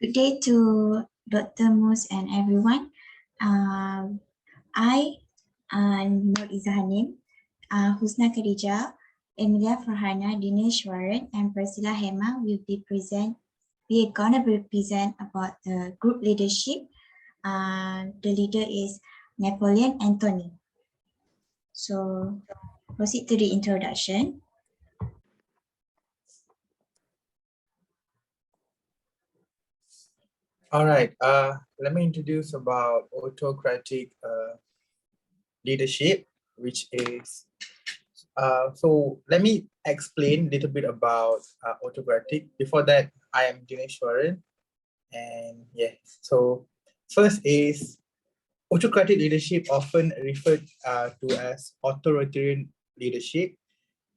Good day to Dr. Mus and everyone. I, Nur Izzah Husna Khadija, Emylia Farhana, Dinneshwaran, and Priscilla we are gonna present about the group leadership. The leader is Napoleon Anthony. So proceed to the introduction. All right, let me introduce about autocratic leadership, which is, so let me explain a little bit about autocratic. Before that, I am Dinneshwaran. And yeah, so first is autocratic leadership, often referred to as authoritarian leadership,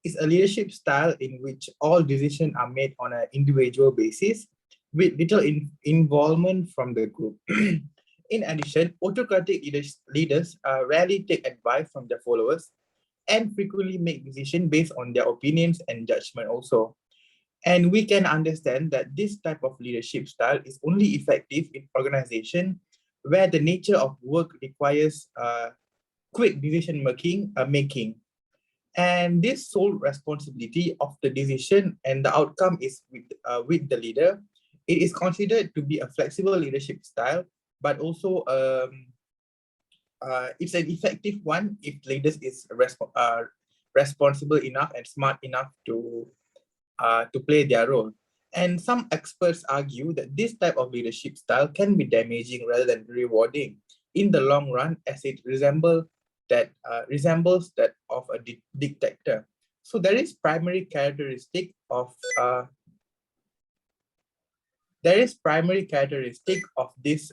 is a leadership style in which all decisions are made on an individual basis with little involvement from the group. In addition, autocratic leaders rarely take advice from their followers and frequently make decisions based on their opinions and judgment also. And we can understand that this type of leadership style is only effective in organization where the nature of work requires quick decision making. And this sole responsibility of the decision and the outcome is with the leader. It is considered to be a flexible leadership style, but also it's an effective one if leaders is responsible enough and smart enough to play their role. And some experts argue that this type of leadership style can be damaging rather than rewarding in the long run, as it resembles that of a dictator. So there is primary characteristic of this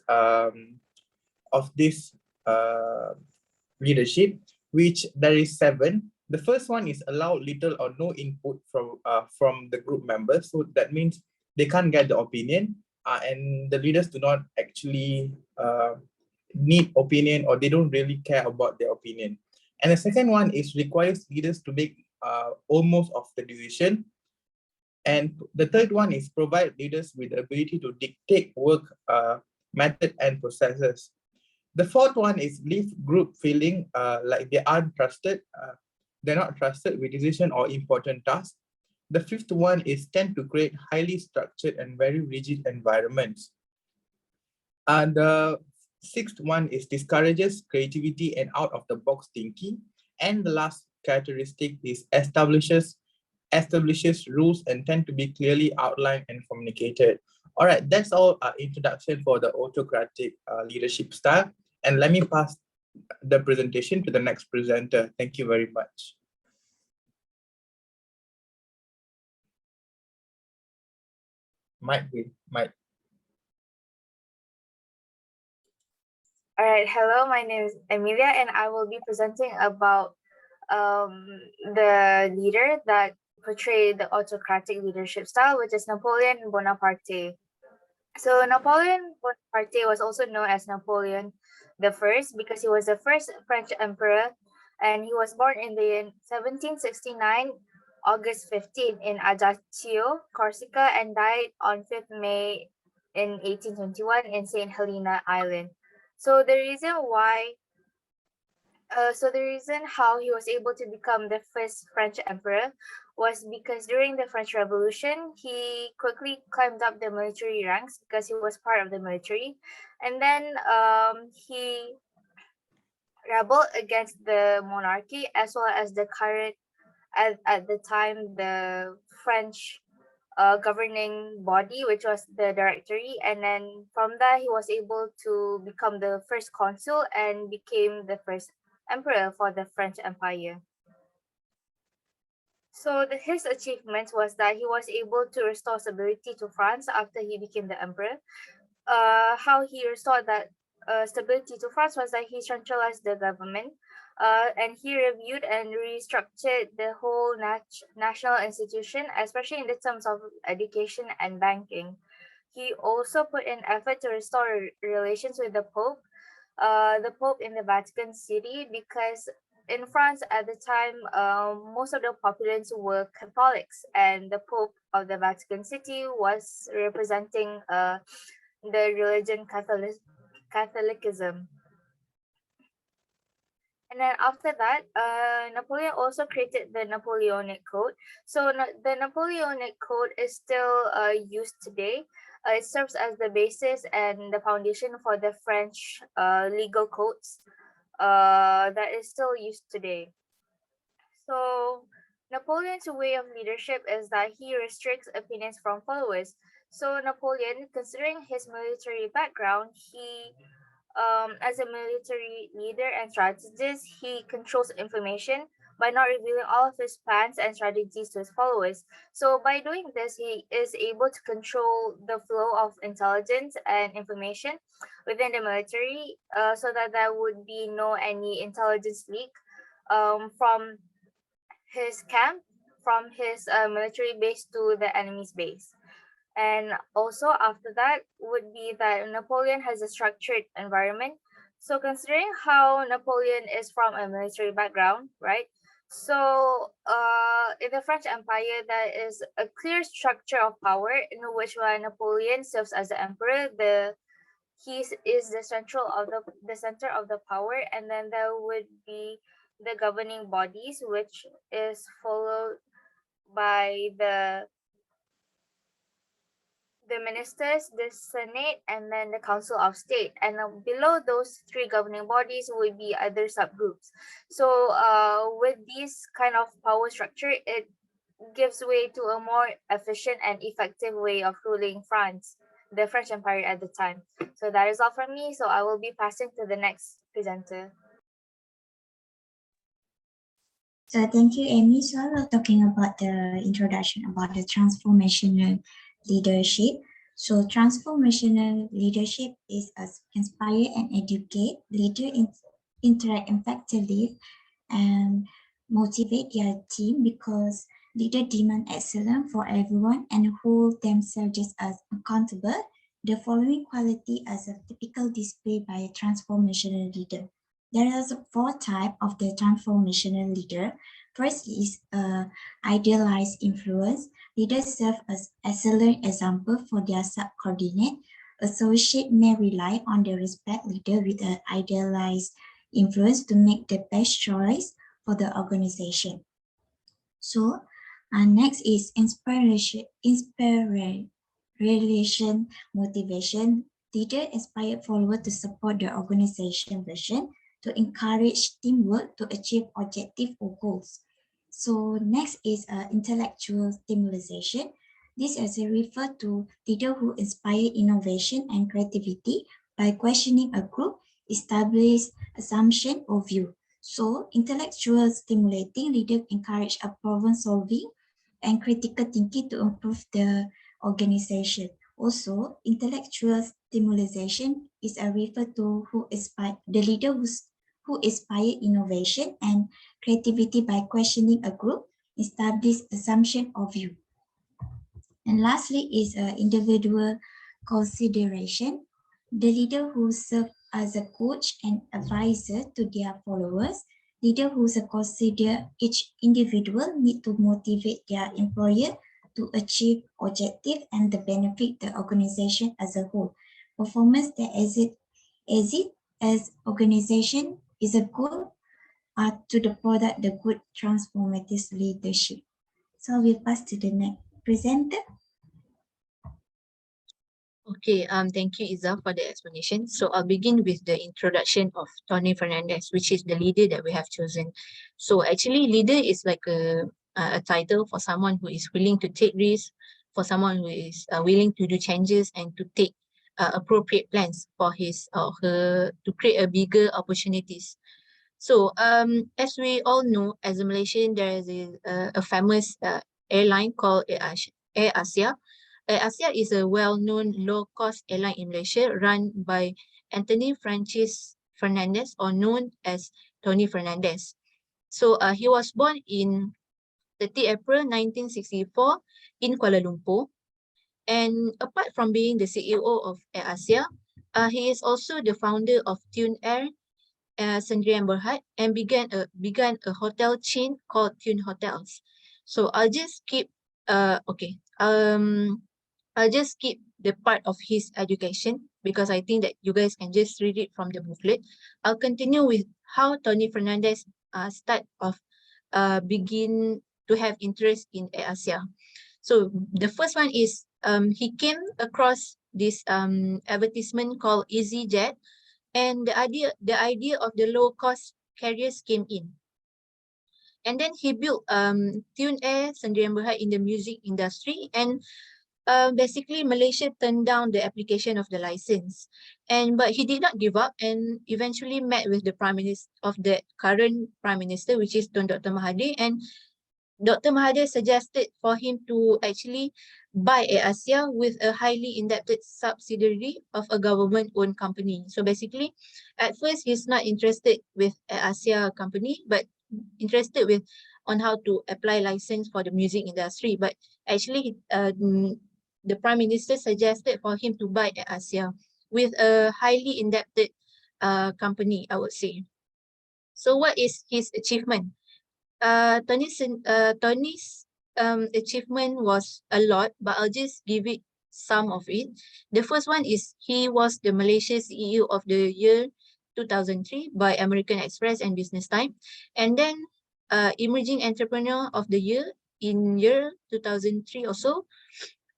leadership, which there is 7. The first one is allow little or no input from the group members. So that means they can't get the opinion, and the leaders do not actually need opinion, or they don't really care about their opinion. And the second one is requires leaders to make almost of the decision. And the third one is provide leaders with the ability to dictate work method and processes. The fourth one is leave group feeling like they aren't trusted. They're not trusted with decision or important tasks. The fifth one is tend to create highly structured and very rigid environments. And the sixth one is discourages creativity and out of the box thinking. And the last characteristic is establishes rules and tend to be clearly outlined and communicated. All right, that's all introduction for the autocratic leadership style. And let me pass the presentation to the next presenter. Thank you very much. Mike. All right, hello, my name is Emylia, and I will be presenting about the leader that portrayed the autocratic leadership style, which is Napoleon Bonaparte. So Napoleon Bonaparte was also known as Napoleon the First because he was the first French emperor, and he was born in the 1769, August 15, in Ajaccio, Corsica, and died on 5th May in 1821 in St. Helena Island. So the reason how he was able to become the first French emperor was because during the French Revolution, he quickly climbed up the military ranks because he was part of the military. And then he rebelled against the monarchy as well as the current, at the time, the French governing body, which was the Directory. And then from there, he was able to become the first consul and became the first emperor for the French Empire. So his achievements was that he was able to restore stability to France after he became the emperor. How he restored that stability to France was that he centralized the government, and he reviewed and restructured the whole national institution, especially in the terms of education and banking. He also put in effort to restore relations with the Pope in the Vatican City, because in France at the time, most of the populace were Catholics, and the Pope of the Vatican City was representing the religion Catholicism. And then after that, Napoleon also created the Napoleonic Code. So the Napoleonic Code is still used today. It serves as the basis and the foundation for the French legal codes that is still used today. So Napoleon's way of leadership is that he restricts opinions from followers. So Napoleon, considering his military background, he as a military leader and strategist, he controls information by not revealing all of his plans and strategies to his followers. So by doing this, he is able to control the flow of intelligence and information within the military, so that there would be no any intelligence leak from his camp, from his military base to the enemy's base. And also after that would be that Napoleon has a structured environment. So considering how Napoleon is from a military background, right? So in the French Empire, there is a clear structure of power in which Napoleon serves as the emperor. He is the center of the power, and then there would be the governing bodies, which is followed by the ministers, the Senate, and then the Council of State. And below those three governing bodies would be other subgroups. So with this kind of power structure, it gives way to a more efficient and effective way of ruling France, the French Empire at the time. So that is all from me. So I will be passing to the next presenter. So thank you, Amy. So I was talking about the introduction about the transformational leadership. So transformational leadership is as inspire and educate, leader interact effectively and motivate their team because leader demand excellence for everyone and hold themselves as accountable. The following quality as a typical display by a transformational leader. There are 4 types of the transformational leader. First is idealized influence. Leaders serve as excellent example for their subordinate. Associate may rely on the respect leader with an idealized influence to make the best choice for the organization. So, next is inspiration, motivation. Leader inspire followers to support the organization vision, to encourage teamwork to achieve objective or goals. So next is intellectual stimulation. This is a refer to leader who inspire innovation and creativity by questioning a group, establish assumption or view. So intellectual stimulating leader encourage a problem solving and critical thinking to improve the organization. Also, intellectual stimulation is a refer to who inspire the leader who inspire innovation and creativity by questioning a group, establish assumption or view. And lastly is individual consideration. The leader who serves as a coach and advisor to their followers, leader who consider each individual need to motivate their employer to achieve objective and the benefit the organization as a whole. Performance that as organization is a goal to the product the good transformative leadership. So we'll pass to the next presenter. Okay, thank you, Izzah, for the explanation. So I'll begin with the introduction of Tony Fernandez, which is the leader that we have chosen. So actually, leader is like a title for someone who is willing to take risks, for someone who is willing to do changes and to take appropriate plans for his or her to create a bigger opportunities. So as we all know, as a Malaysian, there is a famous airline called Air Asia. Air Asia is a well-known low-cost airline in Malaysia run by Anthony Francis Fernandez, or known as Tony Fernandez. So he was born in 30 April 1964 in Kuala Lumpur. And apart from being the CEO of Air Asia, he is also the founder of Tune Air, Sendirian Berhad, and began a hotel chain called Tune Hotels. So I'll just skip the part of his education, because I think that you guys can just read it from the booklet. I'll continue with how Tony Fernandez begin to have interest in Asia. So the first one is he came across this advertisement called EasyJet, and the idea of the low cost carriers came in. And then he built Tune Air Sendirian Berhad in the music industry, and basically Malaysia turned down the application of the license, but he did not give up and eventually met with the prime minister of the current prime minister, which is Dr. Mahathir, and Dr. Mahathir suggested for him to actually buy AirAsia with a highly indebted subsidiary of a government-owned company. So basically, at first he's not interested with AirAsia company, but interested with on how to apply license for the music industry. But actually, the Prime Minister suggested for him to buy AirAsia with a highly indebted company, I would say. So what is his achievement? Tony's achievement was a lot, but I'll just give it some of it. The first one is he was the Malaysia CEO of the year 2003 by American Express and Business Time, and then Emerging Entrepreneur of the Year in year 2003 also,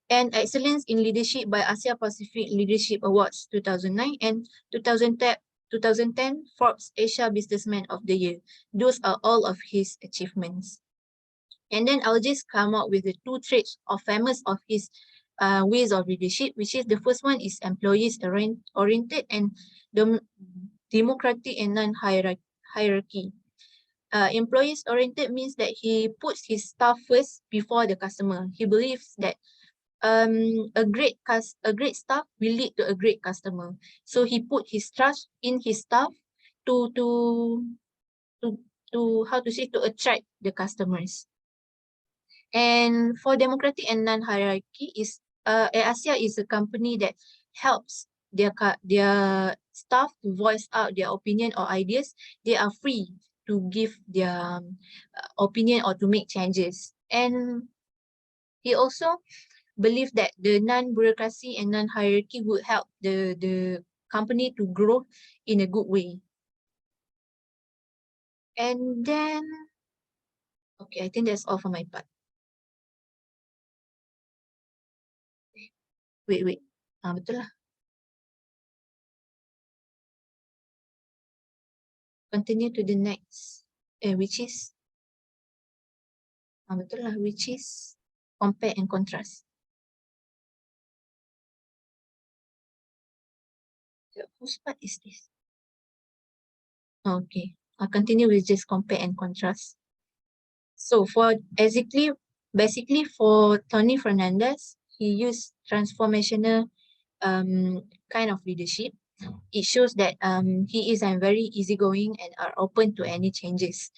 and Excellence in Leadership by Asia Pacific Leadership Awards 2009, and 2010 Forbes Asia Businessman of the Year. Those are all of his achievements. And then I'll just come out with the two traits of famous of his ways of leadership, which is the first one is employees oriented and democratic and non-hierarchy. Employees oriented means that he puts his staff first before the customer. He believes that a great staff will lead to a great customer. So he put his trust in his staff to how to say, to attract the customers. And for democratic and non-hierarchy is AirAsia is a company that helps their staff to voice out their opinion or ideas. They are free to give their opinion or to make changes. And he also believed that the non-bureaucracy and non-hierarchy would help the company to grow in a good way. And then, okay, I think that's all for my part. Wait. Betul lah. Continue to the next, which is, betul lah, which is compare and contrast. Whose part is this? Okay, I'll continue with just compare and contrast. So for basically for Tony Fernandez, he used transformational kind of leadership. It shows that he is very easygoing and are open to any changes.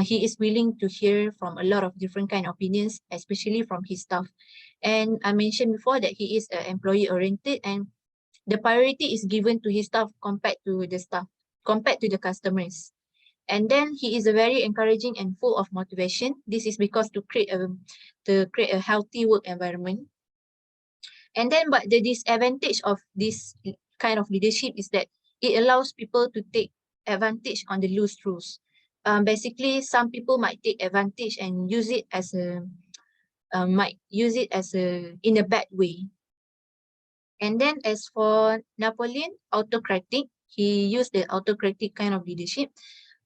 He is willing to hear from a lot of different kind of opinions, especially from his staff. And I mentioned before that he is employee oriented, and the priority is given to his staff compared to the customers. And then he is very encouraging and full of motivation. This is because to create a healthy work environment. And then, but the disadvantage of this kind of leadership is that it allows people to take advantage on the loose rules. Basically, some people might take advantage and use it as in a bad way. And then as for Napoleon, autocratic, he used the autocratic kind of leadership.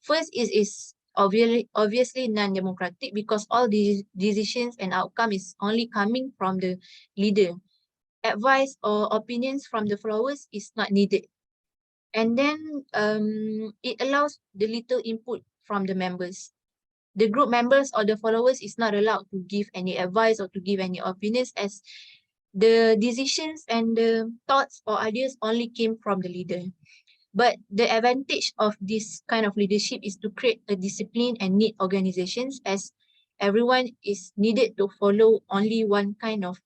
First is obviously non-democratic, because all these decisions and outcome is only coming from the leader. Advice or opinions from the followers is not needed. And then it allows the little input from the members. The group members or the followers is not allowed to give any advice or to give any opinions, as the decisions and the thoughts or ideas only came from the leader. But the advantage of this kind of leadership is to create a discipline and neat organizations, as everyone is needed to follow only one kind of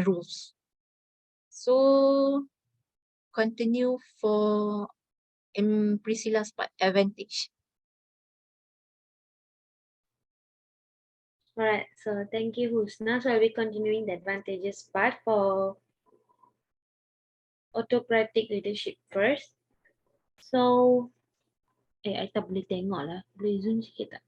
rules. So continue for Priscilla's part, advantage. All right, so thank you, Husna. So I'll be continuing the advantages part for autocratic leadership first. So, I tak boleh tengok lah. Boleh zoom sikit tak?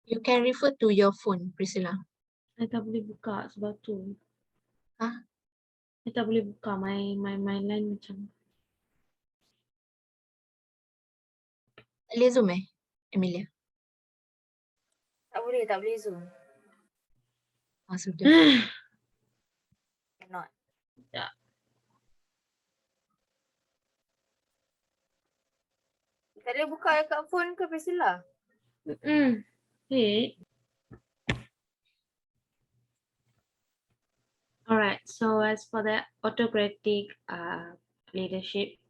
You can refer to your phone, Priscilla. I tak boleh buka sebab tu. Hah? I tak boleh buka. My line macam. Tak boleh zoom Emylia? Tak boleh zoom. Sudah. Cannot. Tak. Tak boleh buka kat phone ke Priscilla? Wait. Alright, so as for the autocratic leadership,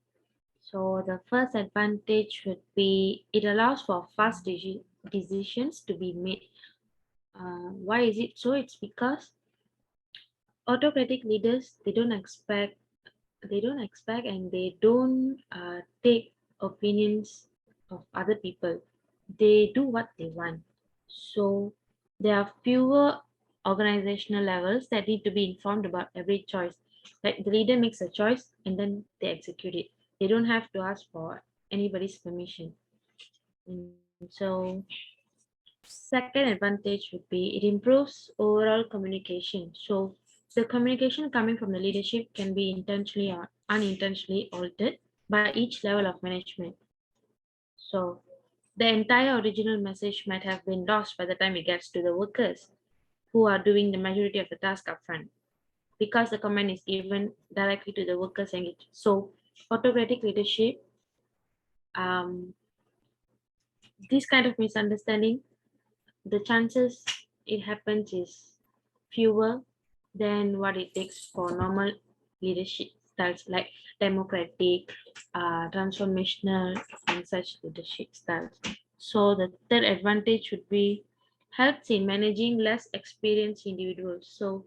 so the first advantage would be it allows for fast decisions to be made. Why is it so? It's because autocratic leaders, they don't expect and they don't take opinions of other people. They do what they want. So there are fewer organizational levels that need to be informed about every choice. Like the leader makes a choice and then they execute it. They don't have to ask for anybody's permission. And so second advantage would be it improves overall communication. So the communication coming from the leadership can be intentionally or unintentionally altered by each level of management. So the entire original message might have been lost by the time it gets to the workers who are doing the majority of the task upfront because the command is given directly to the workers engaged. So autocratic leadership, this kind of misunderstanding, the chances it happens is fewer than what it takes for normal leadership styles like democratic, transformational, and such leadership styles. So the third advantage would be helps in managing less experienced individuals. So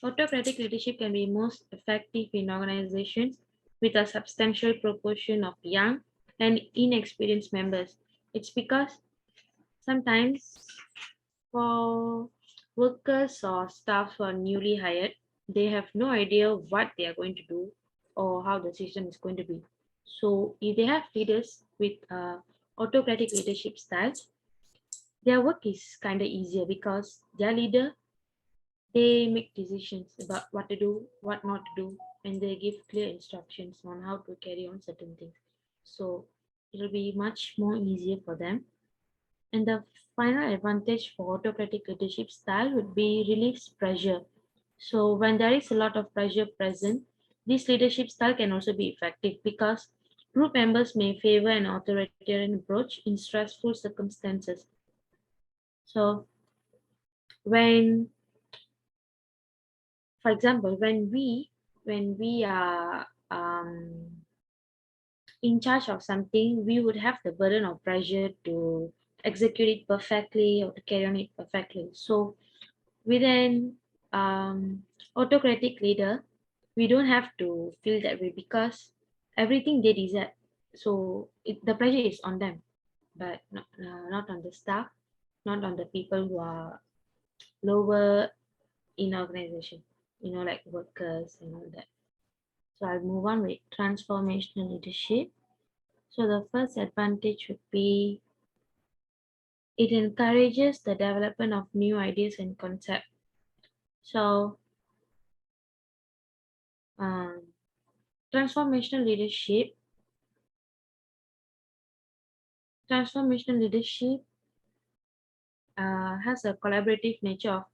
autocratic leadership can be most effective in organizations with a substantial proportion of young and inexperienced members. It's because sometimes for workers or staff who are newly hired, they have no idea what they are going to do or how the system is going to be. So if they have leaders with autocratic leadership styles, their work is kind of easier because their leader, they make decisions about what to do, what not to do, and they give clear instructions on how to carry on certain things. So it'll be much more easier for them. And the final advantage for autocratic leadership style would be relieves pressure. So when there is a lot of pressure present, this leadership style can also be effective because group members may favor an authoritarian approach in stressful circumstances. So when, for example, when we are in charge of something, we would have the burden of pressure to execute it perfectly or to carry on it perfectly. So with an autocratic leader, we don't have to feel that way because everything they deserve. So the pressure is on them, but not on the staff, not on the people who are lower in organization, like workers and all that. So I'll move on with transformational leadership. So the first advantage would be it encourages the development of new ideas and concepts. So transformational leadership has a collaborative nature of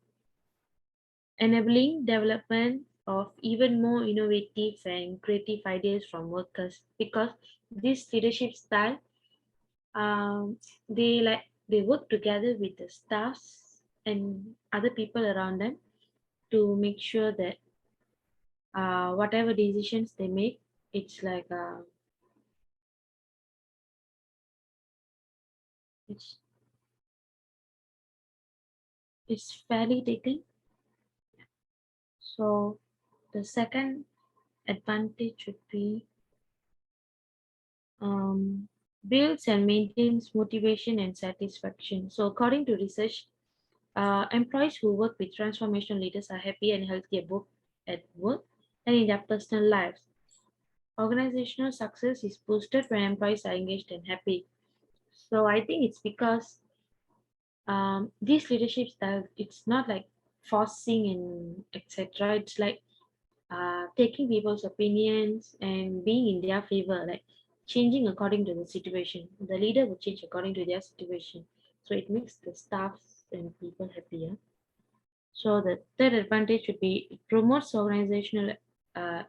enabling development of even more innovative and creative ideas from workers because this leadership style they work together with the staffs and other people around them to make sure that whatever decisions they make, it's like it's fairly taken. So the second advantage would be builds and maintains motivation and satisfaction. So according to research, Employees who work with transformational leaders are happy and healthier both at work and in their personal lives. Organizational success is boosted when employees are engaged and happy. So I think it's because this leadership style, it's not like forcing and etc. It's like taking people's opinions and being in their favor, like changing according to the situation. The leader will change according to their situation. So it makes the staffs and people happier. So the third advantage would be it promotes organizational uh,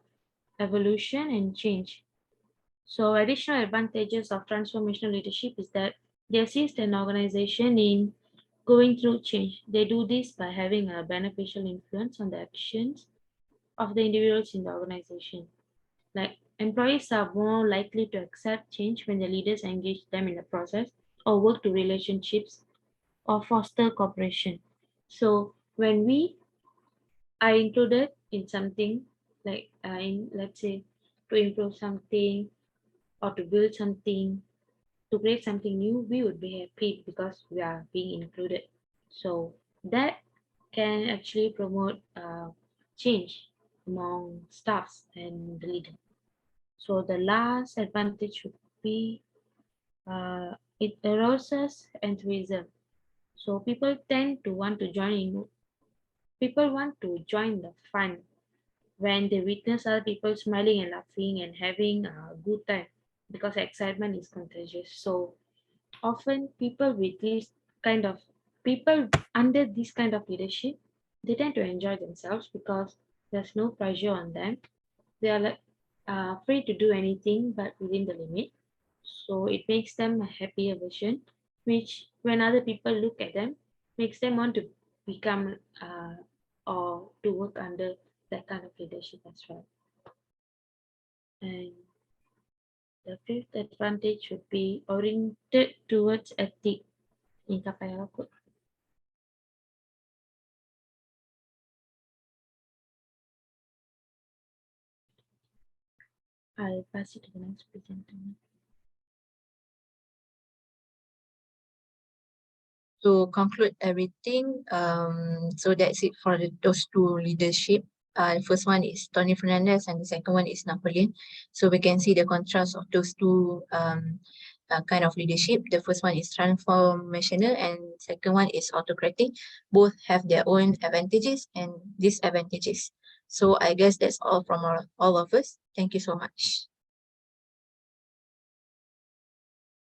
evolution and change. So additional advantages of transformational leadership is that they assist an organization in going through change. They do this by having a beneficial influence on the actions of the individuals in the organization. Like employees are more likely to accept change when the leaders engage them in the process or work to relationships or foster cooperation. So when we are included in something like in let's say to improve something or to build something, to create something new, we would be happy because we are being included. So that can actually promote change among staffs and the leader. So the last advantage would be it arouses enthusiasm. So people tend to want to join in. People want to join the fun when they witness other people smiling and laughing and having a good time because excitement is contagious. So often people under this kind of leadership, they tend to enjoy themselves because there's no pressure on them. They are like free to do anything but within the limit. So it makes them a happier version, which when other people look at them, makes them want to become or to work under that kind of leadership as well. And the fifth advantage would be oriented towards ethic. Incapailah kot. I'll pass it to the next presenter. To conclude everything, so that's it for those two leadership. The first one is Tony Fernandez and the second one is Napoleon. So we can see the contrast of those two kind of leadership. The first one is transformational and second one is autocratic. Both have their own advantages and disadvantages. So I guess that's all from all of us. Thank you so much.